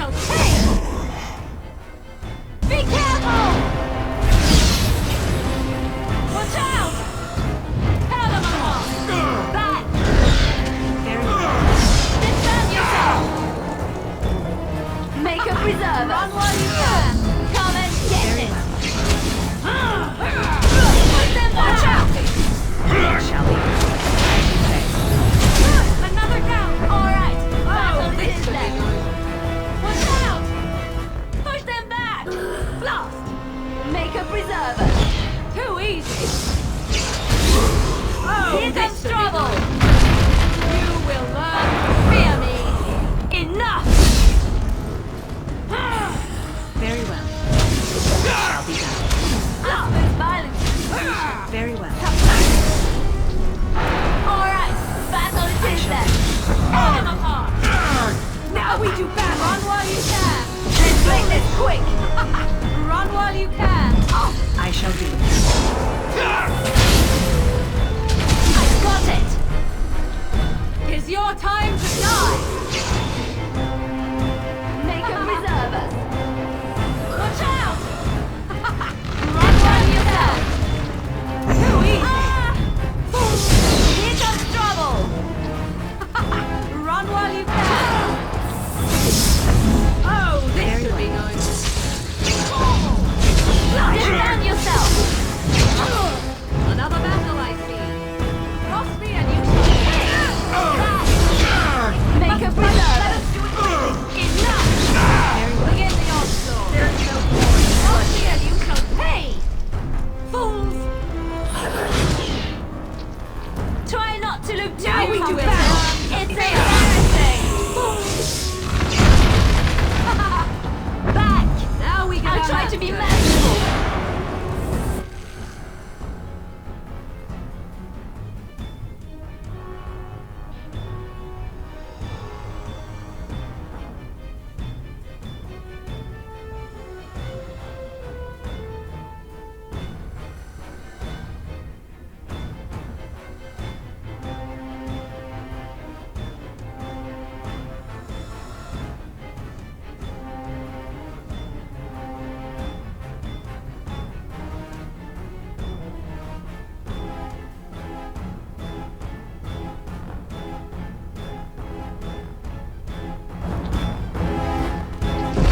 shall pay! Be careful! Watch out! Palamon! Back! Very well. Defend yourself! Make a preserve! Run while you can! Come and get Very it! well. Put them watch out! Shall we? Another down! Alright! Battle this is could be left! good. Watch out! Push them back! Blast! Make a preserver! Too easy! Here this comes could be trouble! good. You will learn to fear me! Enough! Very well. Shall be done. Love is violence! Very well. Alright! Battle it is then! Pull them apart! Now we do battle! Run while you can! Let's make this quick! Run while you can! I shall do. I've got it! It's your time to die! Make a preserver! Watch out! Run while you can! Too easy! Here comes trouble! Run while you can! Oh, this Very should be well. good! Defend yourself! Another battle, I see. Cross me and you shall pay! Make a preserve! Enough! Begin the onslaught! There is no point. Cross me and you shall pay! Fools! Try not to look too Now we do it. It's embarrassing! Back! Now we get I'll our try hands to be dirty. merciful!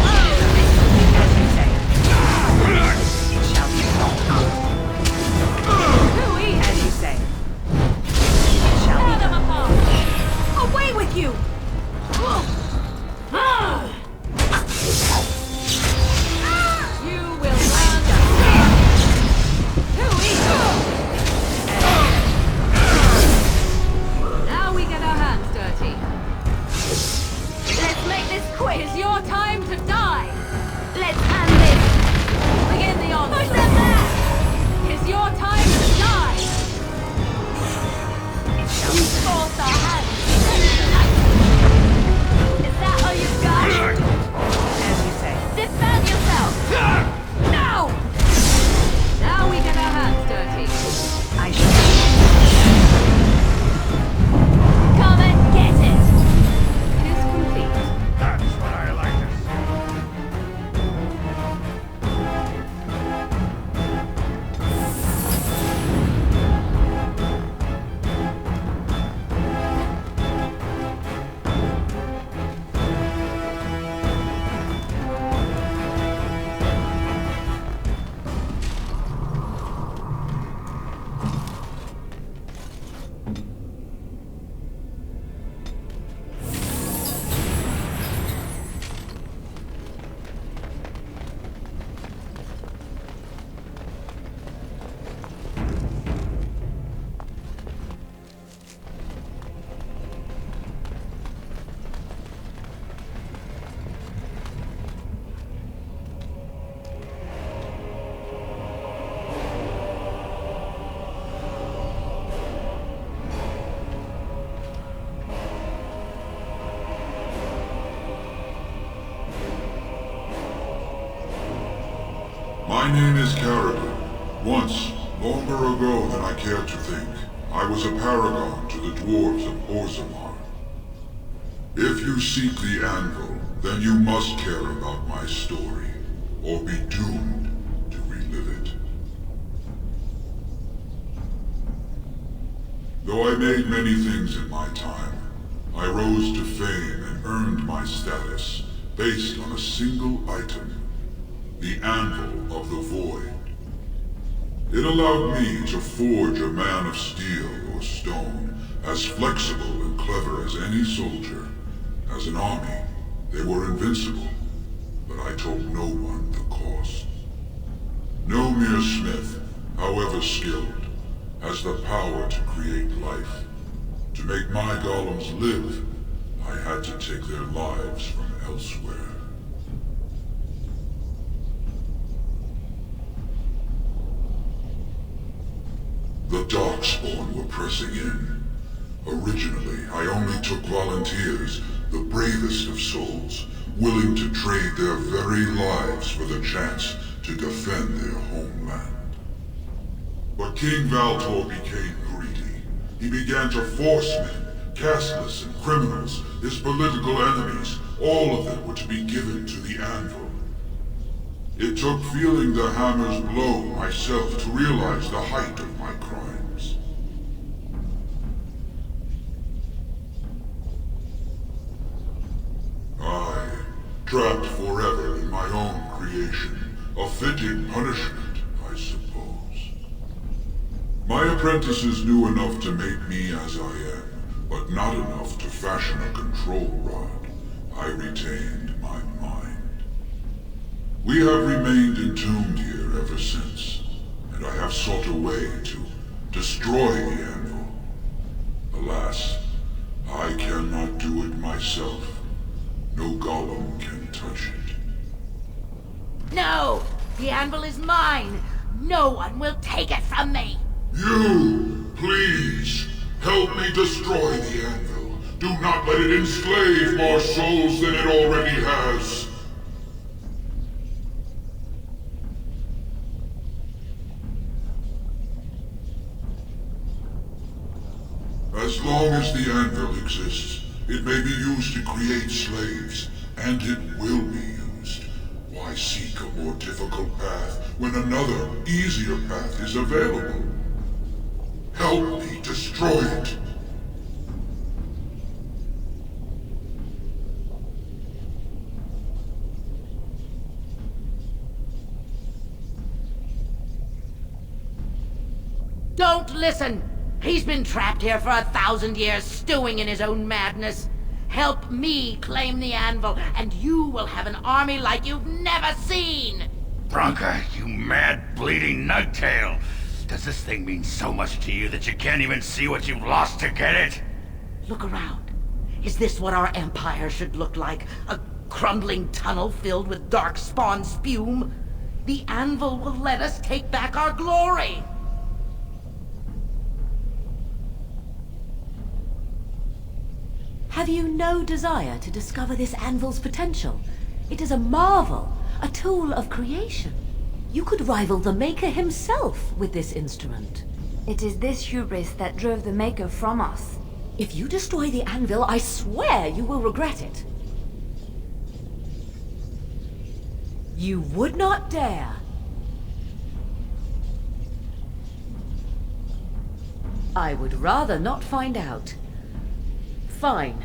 As you say. It shall be. Too easy! As you say. It shall Tear be them done. apart! Away with you! You will learn to fear me! Too easy! Now we get our hands dirty. Let's make this quick! It's your time to die! Let's end this! Begin the onslaught! Push them back! It's your time to die! It shall be done. Force our hands! Is that all you've got? As you say. Defend yourself! No! Now we get our hands dirty. I shall. Come and get it! It is complete. That's what I like to see. My name is Caribou. Once, longer ago than I care to think, I was a paragon to the dwarves of Orzammar. If you seek the anvil, then you must care about my story, or be doomed to relive it. Though I made many things in my time, I rose to fame and earned my status based on a single item, the Anvil of the Void. It allowed me to forge a man of steel or stone, as flexible and clever as any soldier. As an army, they were invincible, but I told no one the cost. No mere smith, however skilled, has the power to create life. To make my golems live, I had to take their lives from elsewhere. The Darkspawn were pressing in. Originally, I only took volunteers, the bravest of souls, willing to trade their very lives for the chance to defend their homeland. But King Valtor became greedy. He began to force men, casteless and criminals, his political enemies, all of them were to be given to the Anvil. It took feeling the hammer's blow myself to realize the height of my crimes. I, trapped forever in my own creation, a fitting punishment, I suppose. My apprentices knew enough to make me as I am, but not enough to fashion a control rod. I retained my mind. We have remained entombed here ever since, and I have sought a way to destroy the Anvil. Alas, I cannot do it myself. No golem can touch it. No! The anvil is mine! No one will take it from me! You, please, help me destroy the Anvil. Do not let it enslave more souls than it already has. As long as the Anvil exists, it may be used to create slaves, and it will be used. Why seek a more difficult path when another, easier path is available? Help me destroy it! Don't listen! He's been trapped here for 1,000 years, stewing in his own madness. Help me claim the anvil, and you will have an army like you've never seen! Bronca, you mad, bleeding nugtail! Does this thing mean so much to you that you can't even see what you've lost to get it? Look around. Is this what our empire should look like? A crumbling tunnel filled with darkspawn spume? The anvil will let us take back our glory! Have you no desire to discover this anvil's potential? It is a marvel, a tool of creation. You could rival the Maker himself with this instrument. It is this hubris that drove the Maker from us. If you destroy the anvil, I swear you will regret it. You would not dare. I would rather not find out. Fine.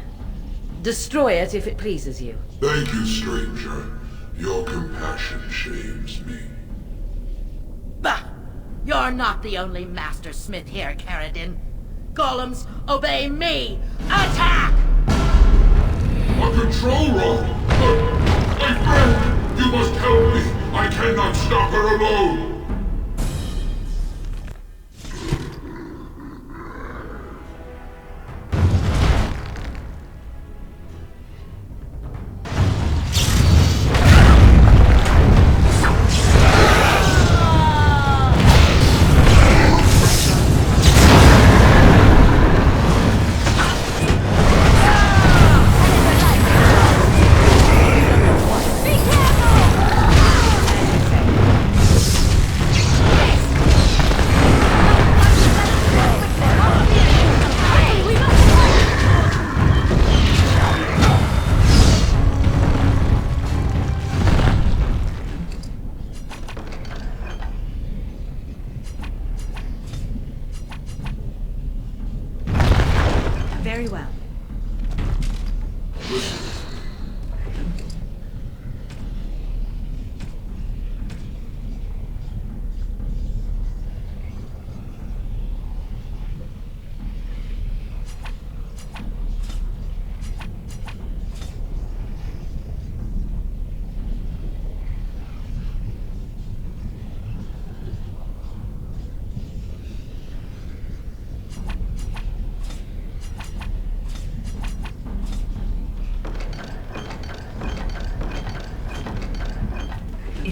Destroy it if it pleases you. Thank you, stranger. Your compassion shames me. Bah! You're not the only master smith here, Caradin. Golems, obey me! Attack! A control rod? But, my friend, you must help me. I cannot stop her alone.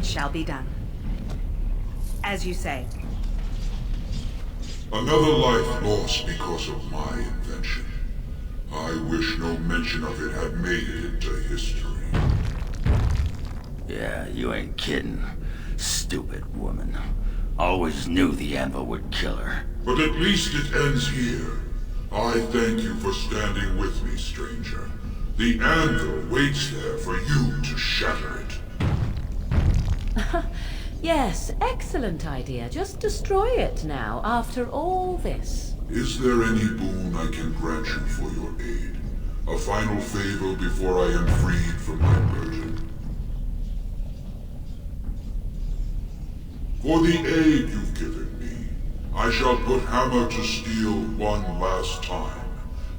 It shall be done. As you say. Another life lost because of my invention. I wish no mention of it had made it into history. Yeah, you ain't kidding. Stupid woman. Always knew the anvil would kill her. But at least it ends here. I thank you for standing with me, stranger. The anvil waits there for you to shatter it. Yes, excellent idea. Just destroy it now, after all this. Is there any boon I can grant you for your aid? A final favor before I am freed from my burden? For the aid you've given me, I shall put hammer to steel one last time,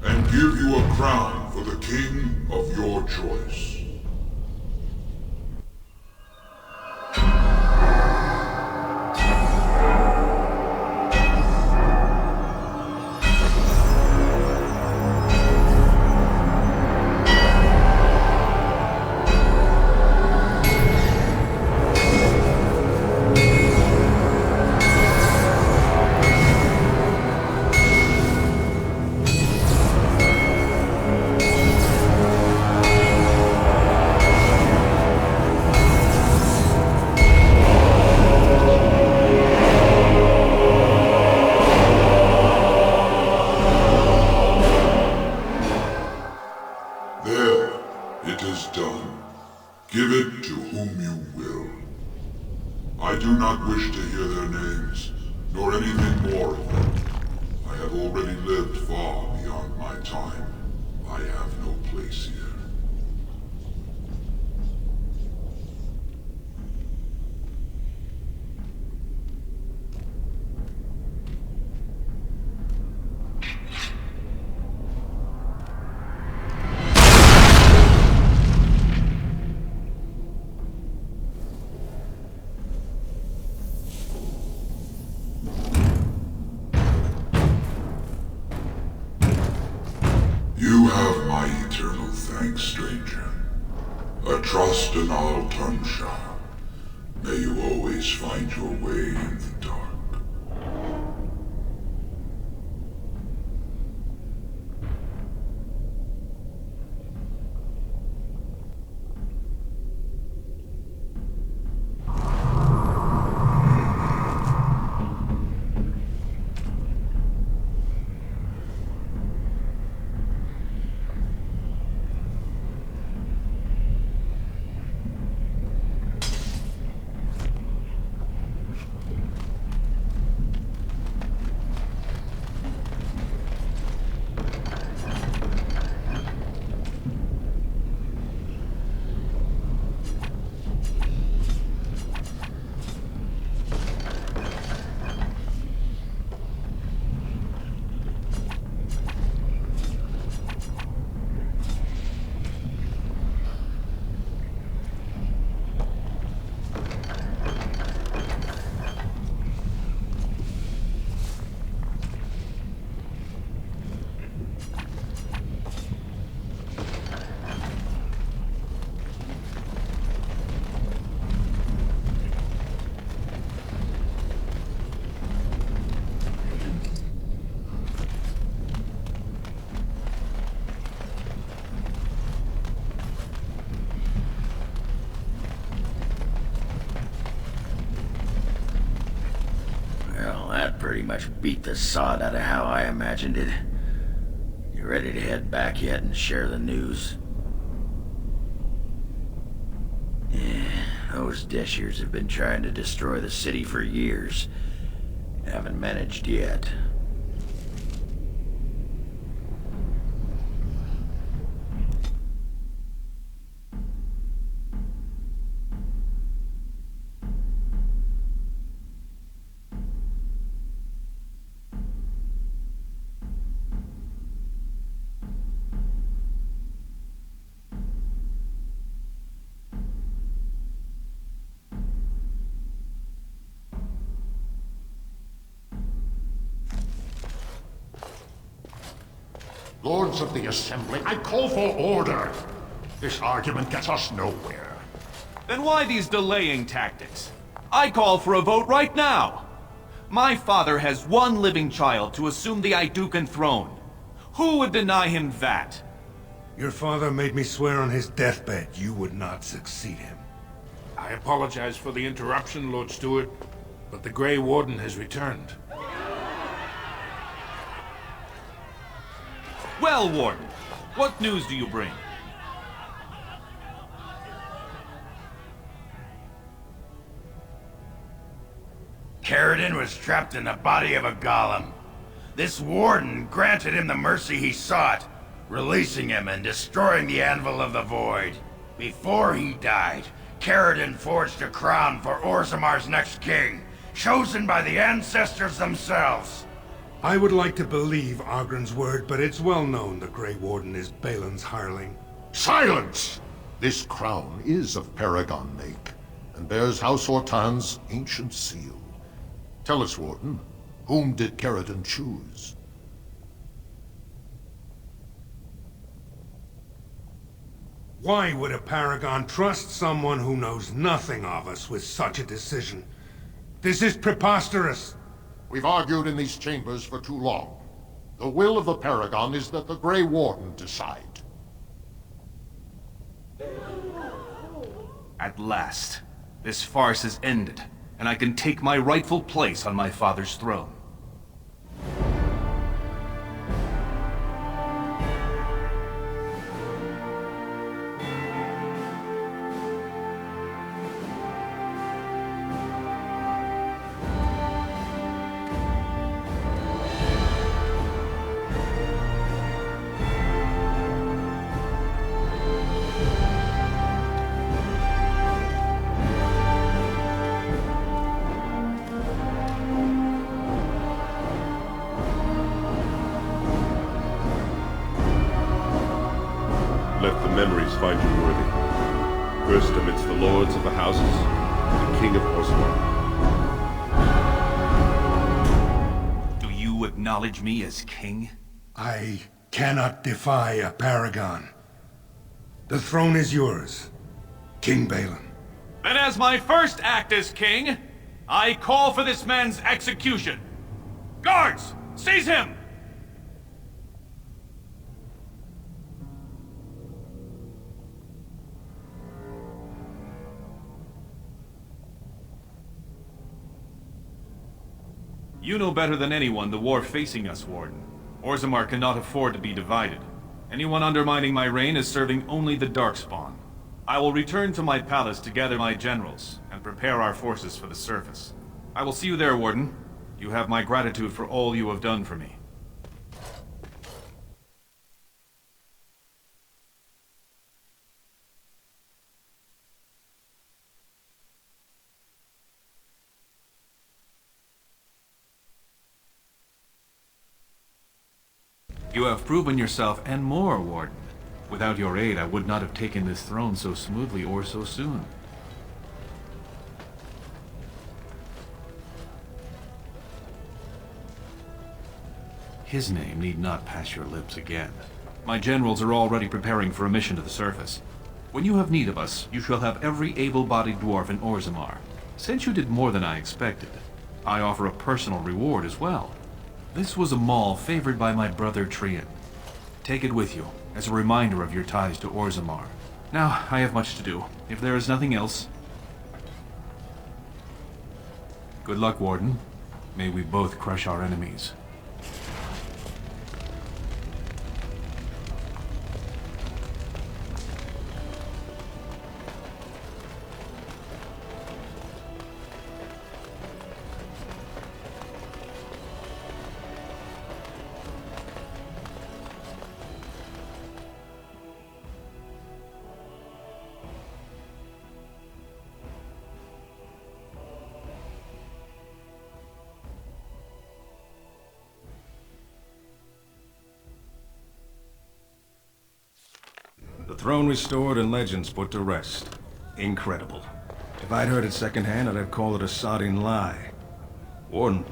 and give you a crown for the king of your choice. There, it is done. Give it to whom you will. I do not wish to hear their names, nor anything more of them. I have already lived far beyond my time. I have no place here. You have my eternal thanks, stranger. A trust in all Tunsha. May you always find your way in the dark. Well, that pretty much beat the sod out of how I imagined it. You ready to head back yet and share the news? Yeah, those Deshirs have been trying to destroy the city for years. Haven't managed yet. Lords of the Assembly, I call for order. This argument gets us nowhere. Then why these delaying tactics? I call for a vote right now! My father has one living child to assume the Idukan throne. Who would deny him that? Your father made me swear on his deathbed you would not succeed him. I apologize for the interruption, Lord Steward, but the Grey Warden has returned. Well, Warden, what news do you bring? Caridin was trapped in the body of a golem. This warden granted him the mercy he sought, releasing him and destroying the Anvil of the Void. Before he died, Caridin forged a crown for Orzamar's next king, chosen by the ancestors themselves. I would like to believe Ogren's word, but it's well known the Grey Warden is Balin's hireling. Silence! This crown is of Paragon make, and bears House Hortan's ancient seal. Tell us, Warden, whom did Caridin choose? Why would a Paragon trust someone who knows nothing of us with such a decision? This is preposterous! We've argued in these chambers for too long. The will of the Paragon is that the Grey Warden decide. At last, this farce is ended, and I can take my rightful place on my father's throne. Let the memories find you worthy. First amidst the lords of the houses, the King of Orzammar. Do you acknowledge me as king? I cannot defy a Paragon. The throne is yours, King Balin. Then as my first act as king, I call for this man's execution. Guards, seize him! You know better than anyone the war facing us, Warden. Orzammar cannot afford to be divided. Anyone undermining my reign is serving only the Darkspawn. I will return to my palace to gather my generals and prepare our forces for the surface. I will see you there, Warden. You have my gratitude for all you have done for me. You have proven yourself and more, Warden. Without your aid, I would not have taken this throne so smoothly or so soon. His name need not pass your lips again. My generals are already preparing for a mission to the surface. When you have need of us, you shall have every able-bodied dwarf in Orzammar. Since you did more than I expected, I offer a personal reward as well. This was a mall favored by my brother Trian. Take it with you, as a reminder of your ties to Orzammar. Now, I have much to do. If there is nothing else... Good luck, Warden. May we both crush our enemies. The throne restored and legends put to rest. Incredible. If I'd heard it secondhand, I'd have called it a sodding lie. Warden,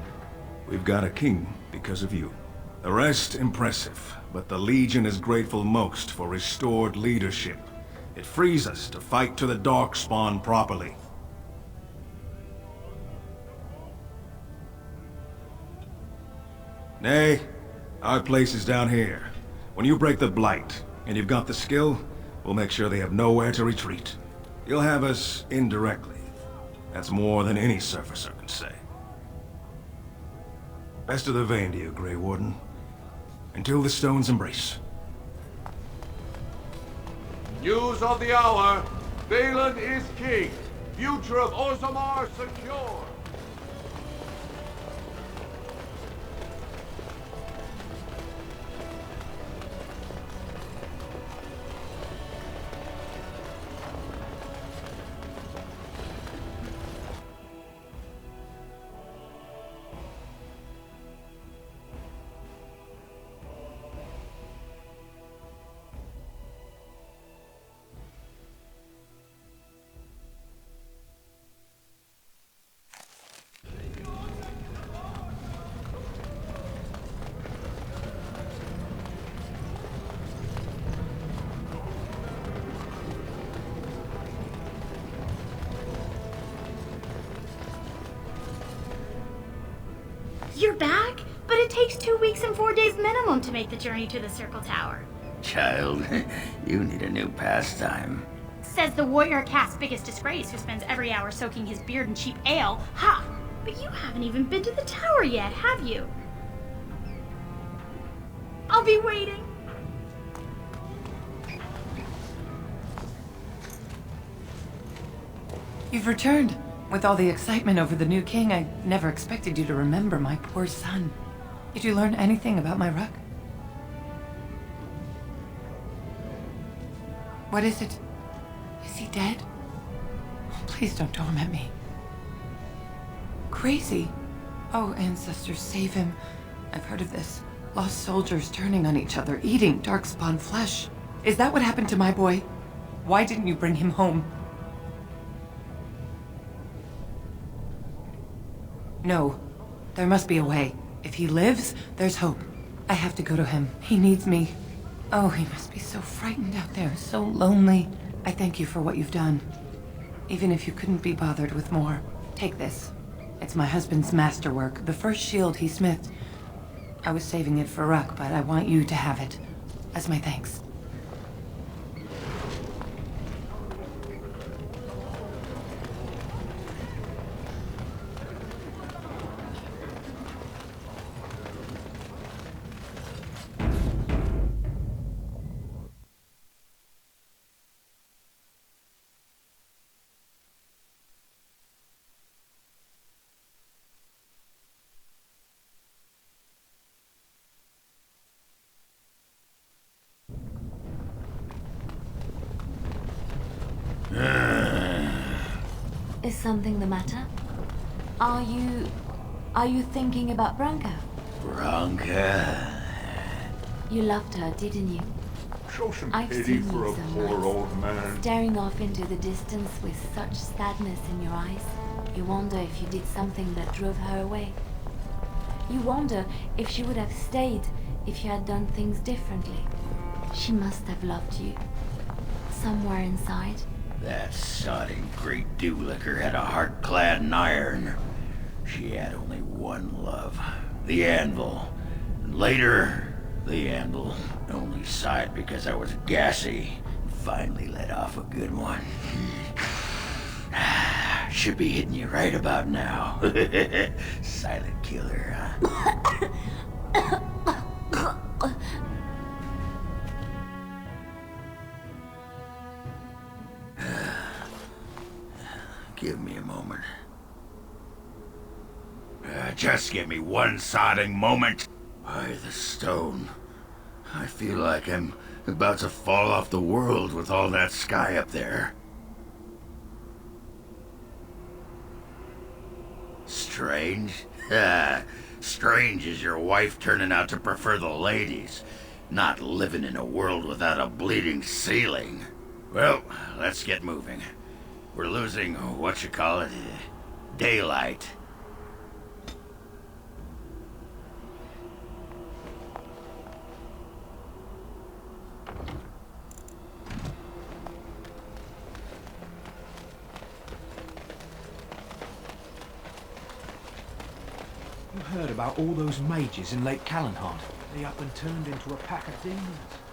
we've got a king because of you. The rest, impressive, but the Legion is grateful most for restored leadership. It frees us to fight to the Darkspawn properly. Nay, our place is down here. When you break the Blight, and you've got the skill, we'll make sure they have nowhere to retreat. You'll have us indirectly. That's more than any surfacer can say. Best of the vein to you, Grey Warden. Until the stones embrace. News of the hour. Balin is king. Future of Orzammar secure. You're back? But it takes 2 weeks and 4 days minimum to make the journey to the Circle Tower. Child, you need a new pastime. Says the warrior caste's biggest disgrace who spends every hour soaking his beard in cheap ale. Ha! But you haven't even been to the tower yet, have you? I'll be waiting. You've returned. With all the excitement over the new king, I never expected you to remember my poor son. Did you learn anything about my Ruck? What is it? Is he dead? Please don't torment me. Crazy. Oh, ancestors, save him. I've heard of this. Lost soldiers turning on each other, eating darkspawn flesh. Is that what happened to my boy? Why didn't you bring him home? No. There must be a way. If he lives, there's hope. I have to go to him. He needs me. Oh, he must be so frightened out there, so lonely. I thank you for what you've done. Even if you couldn't be bothered with more, take this. It's my husband's masterwork, the first shield he smithed. I was saving it for Ruck, but I want you to have it. As my thanks. Is something the matter? Are you thinking about Branka? Branka? You loved her, didn't you? Show some I've pity seen for you a some poor nights, old man. staring off into the distance with such sadness in your eyes. You wonder if you did something that drove her away. You wonder if she would have stayed if you had done things differently. She must have loved you. Somewhere inside. That sodding great dew-licker had a heart clad in iron. She had only one love, the anvil. And later, the anvil only sighed because I was gassy. Finally let off a good one. Should be hitting you right about now. Silent killer, huh? Give me a moment. Just give me one sodding moment. By the stone. I feel like I'm about to fall off the world with all that sky up there. Strange? Strange is your wife turning out to prefer the ladies, not living in a world without a bleeding ceiling. Well, let's get moving. We're losing, daylight. heard about all those mages in Lake Callanhard? They up and turned into a pack of demons.